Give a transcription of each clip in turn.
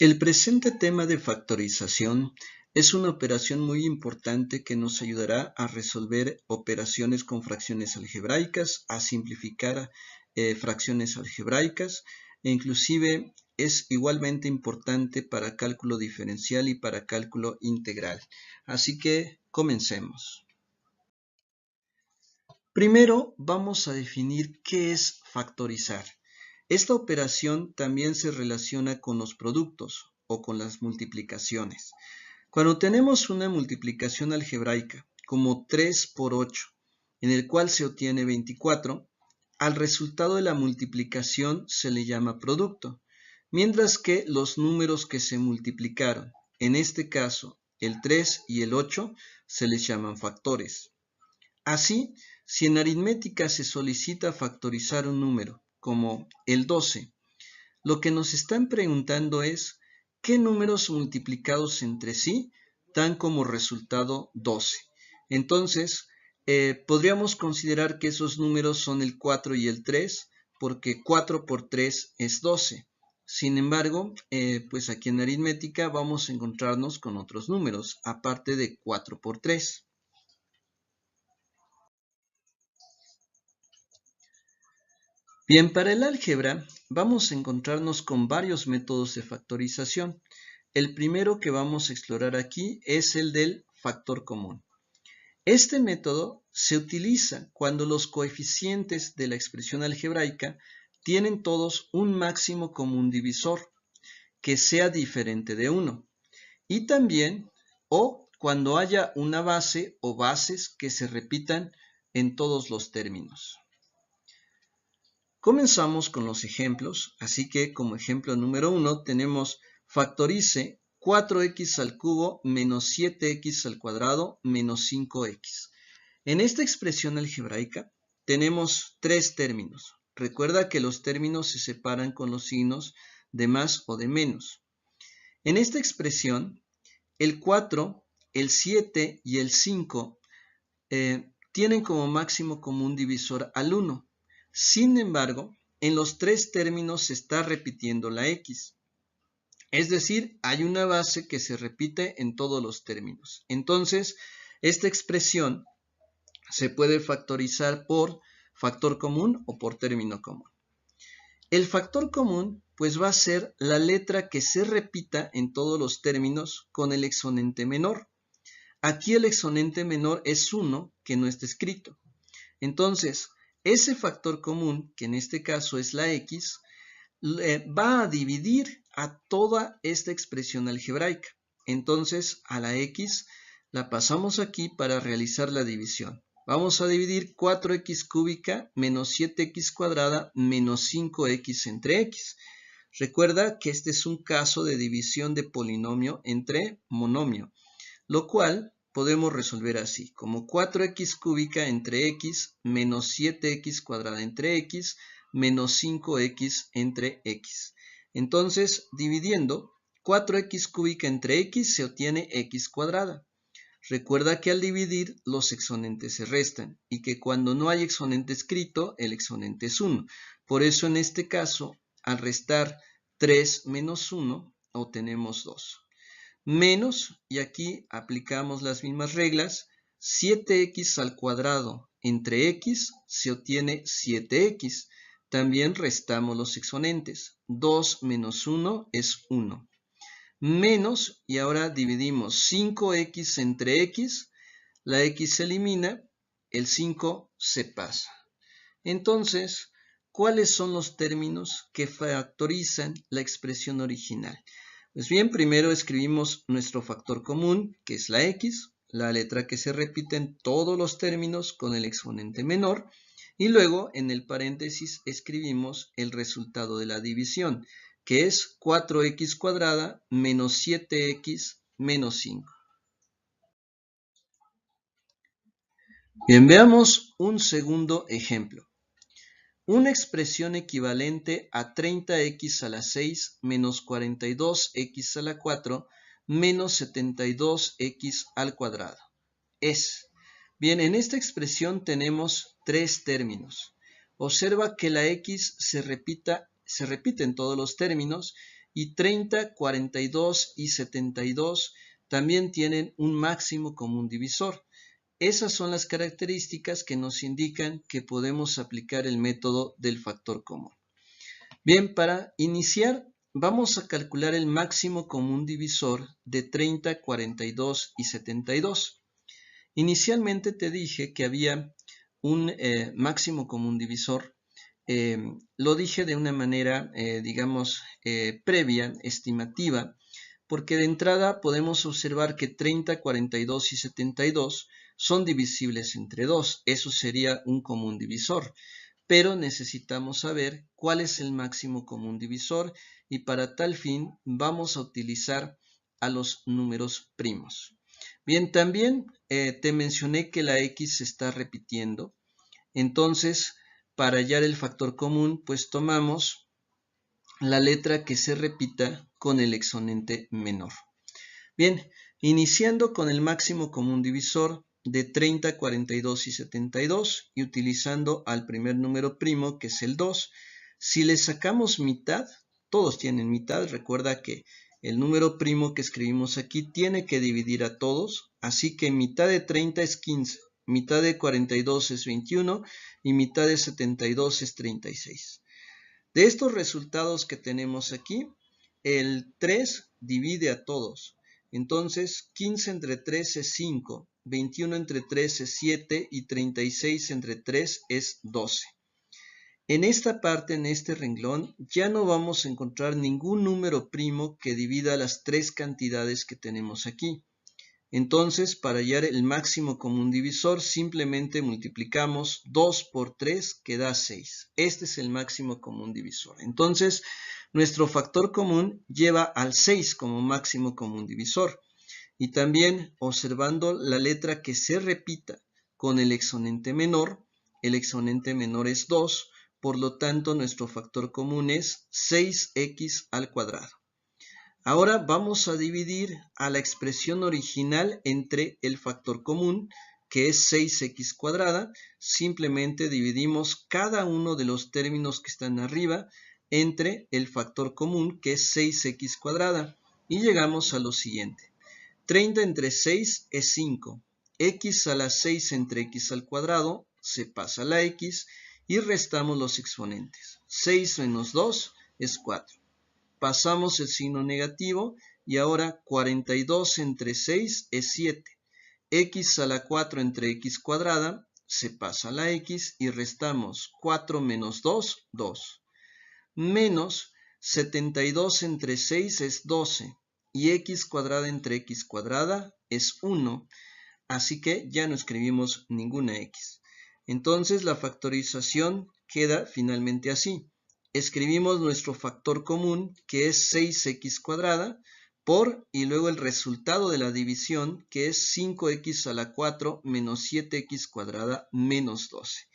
El presente tema de factorización es una operación muy importante que nos ayudará a resolver operaciones con fracciones algebraicas, a simplificar fracciones algebraicas e inclusive es igualmente importante para cálculo diferencial y para cálculo integral. Así que comencemos. Primero vamos a definir qué es factorizar. Esta operación también se relaciona con los productos o con las multiplicaciones. Cuando tenemos una multiplicación algebraica como 3 por 8, en el cual se obtiene 24, al resultado de la multiplicación se le llama producto, mientras que los números que se multiplicaron, en este caso el 3 y el 8, se les llaman factores. Así, si en aritmética se solicita factorizar un número, como el 12, lo que nos están preguntando es qué números multiplicados entre sí dan como resultado 12. Entonces, podríamos considerar que esos números son el 4 y el 3, porque 4 por 3 es 12. Sin embargo, pues aquí en aritmética vamos a encontrarnos con otros números, aparte de 4 por 3. Bien, para el álgebra vamos a encontrarnos con varios métodos de factorización. El primero que vamos a explorar aquí es el del factor común. Este método se utiliza cuando los coeficientes de la expresión algebraica tienen todos un máximo común divisor que sea diferente de 1 y también o cuando haya una base o bases que se repitan en todos los términos. Comenzamos con los ejemplos, así que como ejemplo número 1 tenemos factorice 4x al cubo menos 7x al cuadrado menos 5x. En esta expresión algebraica tenemos tres términos. Recuerda que los términos se separan con los signos de más o de menos. En esta expresión, el 4, el 7 y el 5 tienen como máximo común divisor al 1. Sin embargo, en los tres términos se está repitiendo la x. Es decir, hay una base que se repite en todos los términos. Entonces, esta expresión se puede factorizar por factor común o por término común. El factor común pues va a ser la letra que se repita en todos los términos con el exponente menor. Aquí el exponente menor es 1 que no está escrito. Entonces, ese factor común, que en este caso es la x, va a dividir a toda esta expresión algebraica. Entonces, a la x la pasamos aquí para realizar la división. Vamos a dividir 4x cúbica menos 7x cuadrada menos 5x entre x. Recuerda que este es un caso de división de polinomio entre monomio, lo cual podemos resolver así, como 4x cúbica entre x menos 7x cuadrada entre x menos 5x entre x. Entonces, dividiendo 4x cúbica entre x se obtiene x cuadrada. Recuerda que al dividir los exponentes se restan y que cuando no hay exponente escrito, el exponente es 1. Por eso en este caso, al restar 3 menos 1, obtenemos 2. Menos, y aquí aplicamos las mismas reglas, 7x al cuadrado entre x se obtiene 7x. También restamos los exponentes. 2 menos 1 es 1. Menos, y ahora dividimos 5x entre x, la x se elimina, el 5 se pasa. Entonces, ¿cuáles son los términos que factorizan la expresión original? Pues bien, primero escribimos nuestro factor común, que es la x, la letra que se repite en todos los términos con el exponente menor, y luego en el paréntesis escribimos el resultado de la división, que es 4x cuadrada menos 7x menos 5. Bien, veamos un segundo ejemplo. Una expresión equivalente a 30x a la 6 menos 42x a la 4 menos 72x al cuadrado. Bien, en esta expresión tenemos tres términos. Observa que la x se repite en todos los términos y 30, 42 y 72 también tienen un máximo común divisor. Esas son las características que nos indican que podemos aplicar el método del factor común. Bien, para iniciar vamos a calcular el máximo común divisor de 30, 42 y 72. Inicialmente te dije que había un máximo común divisor. Lo dije de una manera, digamos, previa, estimativa, porque de entrada podemos observar que 30, 42 y 72 son divisibles entre 2. Eso sería un común divisor. Pero necesitamos saber cuál es el máximo común divisor y para tal fin vamos a utilizar a los números primos. Bien, también te mencioné que la X se está repitiendo. Entonces, para hallar el factor común, pues tomamos la letra que se repita con el exponente menor. Bien, iniciando con el máximo común divisor de 30, 42 y 72 y utilizando al primer número primo, que es el 2, si le sacamos mitad, todos tienen mitad, recuerda que el número primo que escribimos aquí tiene que dividir a todos, así que mitad de 30 es 15, mitad de 42 es 21 y mitad de 72 es 36. De estos resultados que tenemos aquí, el 3 divide a todos. Entonces, 15 entre 3 es 5, 21 entre 3 es 7 y 36 entre 3 es 12. En esta parte, en este renglón, ya no vamos a encontrar ningún número primo que divida las tres cantidades que tenemos aquí. Entonces, para hallar el máximo común divisor, simplemente multiplicamos 2 por 3, que da 6. Este es el máximo común divisor. Entonces, nuestro factor común lleva al 6 como máximo común divisor. Y también, observando la letra que se repita con el exponente menor es 2, por lo tanto, nuestro factor común es 6x al cuadrado. Ahora vamos a dividir a la expresión original entre el factor común, que es 6x cuadrada. Simplemente dividimos cada uno de los términos que están arriba entre el factor común, que es 6x cuadrada. Y llegamos a lo siguiente. 30 entre 6 es 5. X a la 6 entre x al cuadrado se pasa a la x y restamos los exponentes. 6 menos 2 es 4. Pasamos el signo negativo y ahora 42 entre 6 es 7. X a la 4 entre x cuadrada se pasa a la x y restamos 4 menos 2, 2. Menos 72 entre 6 es 12 y x cuadrada entre x cuadrada es 1. Así que ya no escribimos ninguna x. Entonces la factorización queda finalmente así. Escribimos nuestro factor común, que es 6x cuadrada, por y luego el resultado de la división, que es 5x a la 4 menos 7x cuadrada menos 12.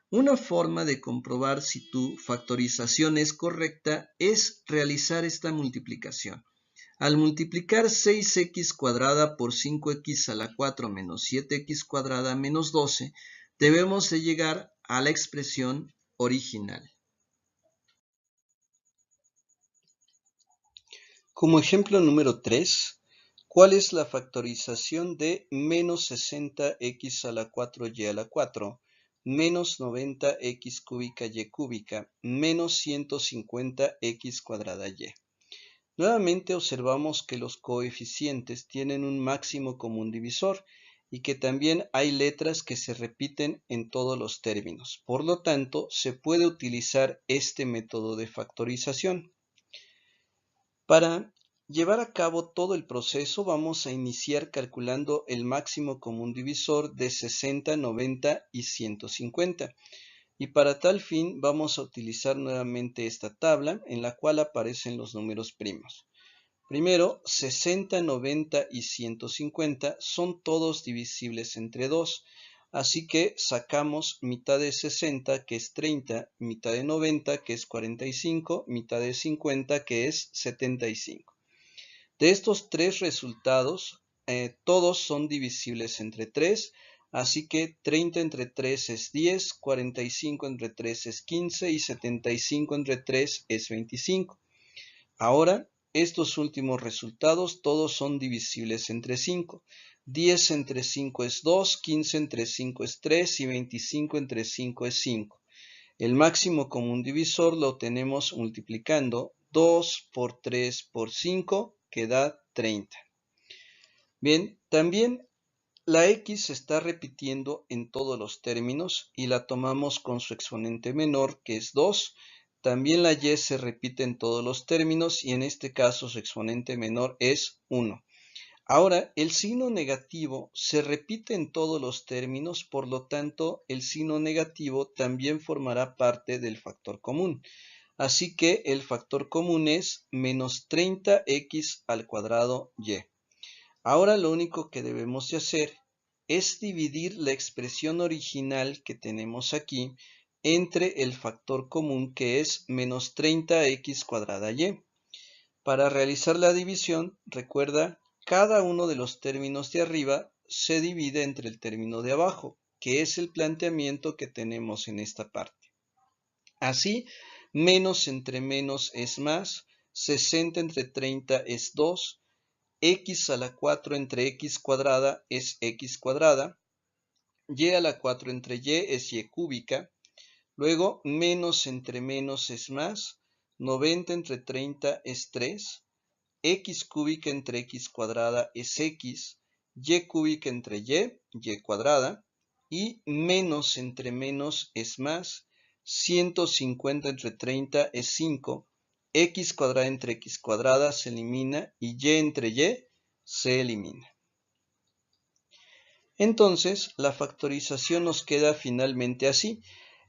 Una forma de comprobar si tu factorización es correcta es realizar esta multiplicación. Al multiplicar 6x cuadrada por 5x a la 4 menos 7x cuadrada menos 12, debemos de llegar a la expresión original. Como ejemplo número 3, ¿cuál es la factorización de menos 60x a la 4y a la 4, menos 90x cúbica y cúbica, menos 150x cuadrada y? Nuevamente observamos que los coeficientes tienen un máximo común divisor y que también hay letras que se repiten en todos los términos. Por lo tanto, se puede utilizar este método de factorización. Para llevar a cabo todo el proceso, vamos a iniciar calculando el máximo común divisor de 60, 90 y 150. Y para tal fin vamos a utilizar nuevamente esta tabla en la cual aparecen los números primos. Primero, 60, 90 y 150 son todos divisibles entre 2. Así que sacamos mitad de 60, que es 30, mitad de 90, que es 45, mitad de 50, que es 75. De estos tres resultados, todos son divisibles entre 3, así que 30 entre 3 es 10, 45 entre 3 es 15 y 75 entre 3 es 25. Ahora, estos últimos resultados todos son divisibles entre 5. 10 entre 5 es 2, 15 entre 5 es 3 y 25 entre 5 es 5. El máximo común divisor lo tenemos multiplicando 2 por 3 por 5, que da 30. Bien, también la x se está repitiendo en todos los términos y la tomamos con su exponente menor, que es 2. También la y se repite en todos los términos y en este caso su exponente menor es 1. Ahora, el signo negativo se repite en todos los términos, por lo tanto, el signo negativo también formará parte del factor común. Así que el factor común es menos 30x al cuadrado y. Ahora lo único que debemos de hacer es dividir la expresión original que tenemos aquí entre el factor común, que es menos 30x cuadrada y. Para realizar la división, recuerda, cada uno de los términos de arriba se divide entre el término de abajo, que es el planteamiento que tenemos en esta parte. Así, menos entre menos es más, 60 entre 30 es 2, x a la 4 entre x cuadrada es x cuadrada, y a la 4 entre y es y cúbica, luego menos entre menos es más, 90 entre 30 es 3, x cúbica entre x cuadrada es x, y cúbica entre y cuadrada, y menos entre menos es más, 150 entre 30 es 5, x cuadrada entre x cuadrada se elimina y entre y se elimina. Entonces, la factorización nos queda finalmente así.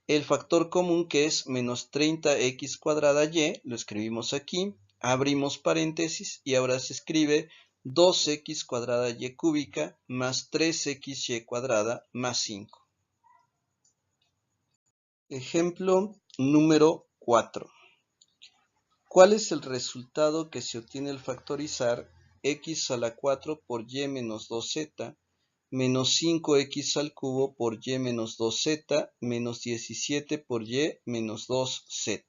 El factor común, que es menos 30x cuadrada y, lo escribimos aquí, abrimos paréntesis y ahora se escribe 2x cuadrada y cúbica más 3xy cuadrada más 5. Ejemplo número 4. ¿Cuál es el resultado que se obtiene al factorizar x a la 4 por y menos 2z menos 5x al cubo por y menos 2z menos 17 por y menos 2z?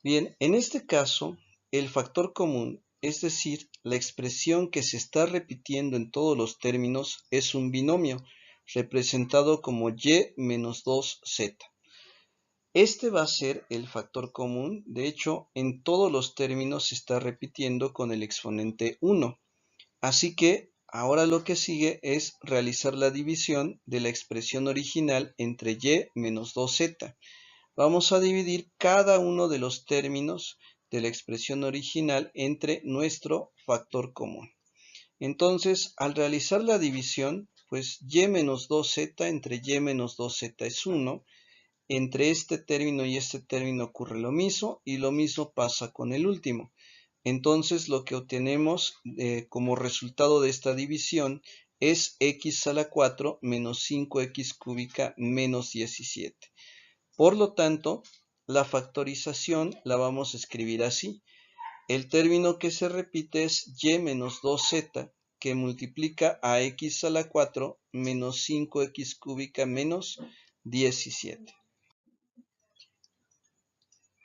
Bien, en este caso, el factor común, es decir, la expresión que se está repitiendo en todos los términos, es un binomio representado como y menos 2z. Este va a ser el factor común. De hecho, en todos los términos se está repitiendo con el exponente 1. Así que ahora lo que sigue es realizar la división de la expresión original entre y menos 2z. Vamos a dividir cada uno de los términos de la expresión original entre nuestro factor común. Entonces, al realizar la división, pues y menos 2z entre y menos 2z es 1. Entre este término y este término ocurre lo mismo y lo mismo pasa con el último. Entonces lo que obtenemos como resultado de esta división es x a la 4 menos 5x cúbica menos 17. Por lo tanto, la factorización la vamos a escribir así. El término que se repite es y menos 2z, que multiplica a x a la 4 menos 5x cúbica menos 17.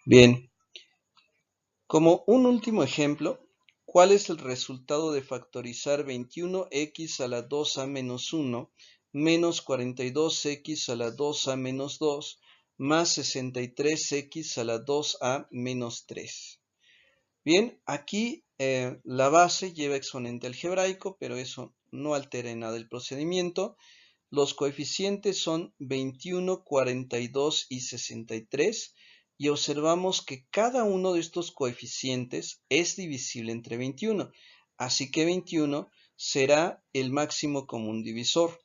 Bien, como un último ejemplo, ¿cuál es el resultado de factorizar 21x a la 2a menos 1 menos 42x a la 2a menos 2 más 63x a la 2a menos 3? Bien, aquí la base lleva exponente algebraico, pero eso no altera en nada el procedimiento. Los coeficientes son 21, 42 y 63 y observamos que cada uno de estos coeficientes es divisible entre 21, así que 21 será el máximo común divisor.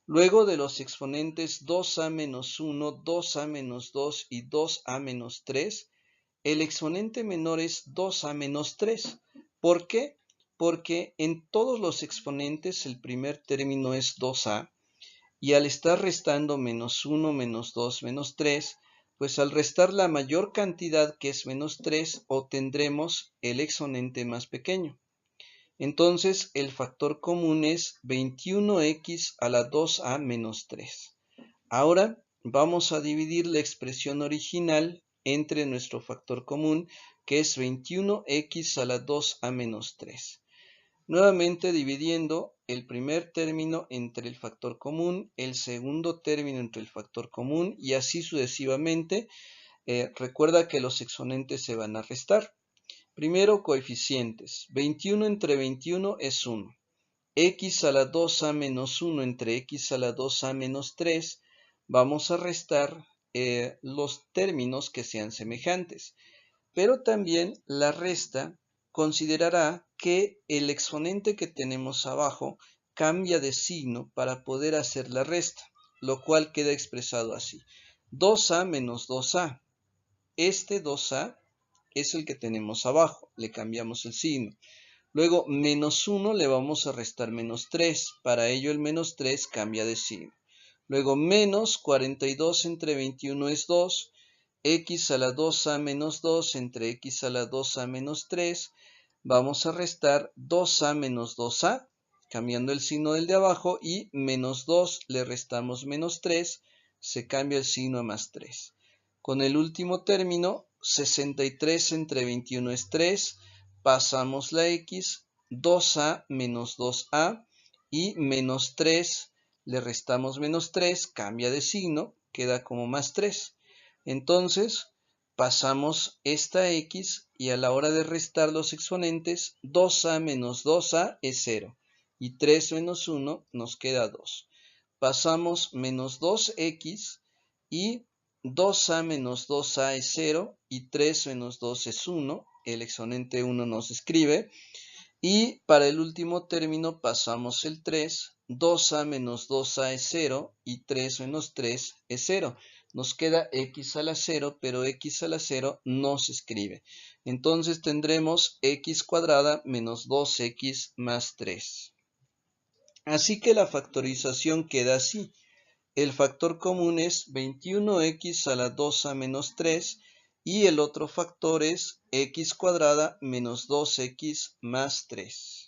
Luego de los exponentes 2a menos 1, 2a menos 2 y 2a menos 3, el exponente menor es 2a menos 3. ¿Por qué? Porque en todos los exponentes el primer término es 2a, y al estar restando menos 1, menos 2, menos 3, pues al restar la mayor cantidad, que es menos 3, obtendremos el exponente más pequeño. Entonces el factor común es 21x a la 2a menos 3. Ahora vamos a dividir la expresión original entre nuestro factor común, que es 21x a la 2a menos 3. Nuevamente dividiendo el primer término entre el factor común, el segundo término entre el factor común y así sucesivamente. Recuerda que los exponentes se van a restar. Primero, coeficientes. 21 entre 21 es 1. X a la 2a menos 1 entre x a la 2a menos 3. Vamos a restar los términos que sean semejantes. Pero también la resta considerará que el exponente que tenemos abajo cambia de signo para poder hacer la resta, lo cual queda expresado así. 2a menos 2a. Este 2a es el que tenemos abajo, le cambiamos el signo. Luego, menos 1 le vamos a restar menos 3, para ello el menos 3 cambia de signo. Luego, menos 42 entre 21 es 2, x a la 2a menos 2 entre x a la 2a menos 3, vamos a restar 2a menos 2a, cambiando el signo del de abajo, y menos 2 le restamos menos 3, se cambia el signo a más 3. Con el último término, 63 entre 21 es 3, pasamos la x, 2a menos 2a, y menos 3, le restamos menos 3, cambia de signo, queda como más 3. Entonces, pasamos esta x y a la hora de restar los exponentes, 2a menos 2a es 0 y 3 menos 1 nos queda 2. Pasamos menos 2x y 2a menos 2a es 0 y 3 menos 2 es 1. El exponente 1 nos escribe. Y para el último término pasamos el 3. 2a menos 2a es 0 y 3 menos 3 es 0. Nos queda x a la 0, pero x a la 0 no se escribe. Entonces tendremos x cuadrada menos 2x más 3. Así que la factorización queda así. El factor común es 21x a la 2a menos 3 y el otro factor es x cuadrada menos 2x más 3.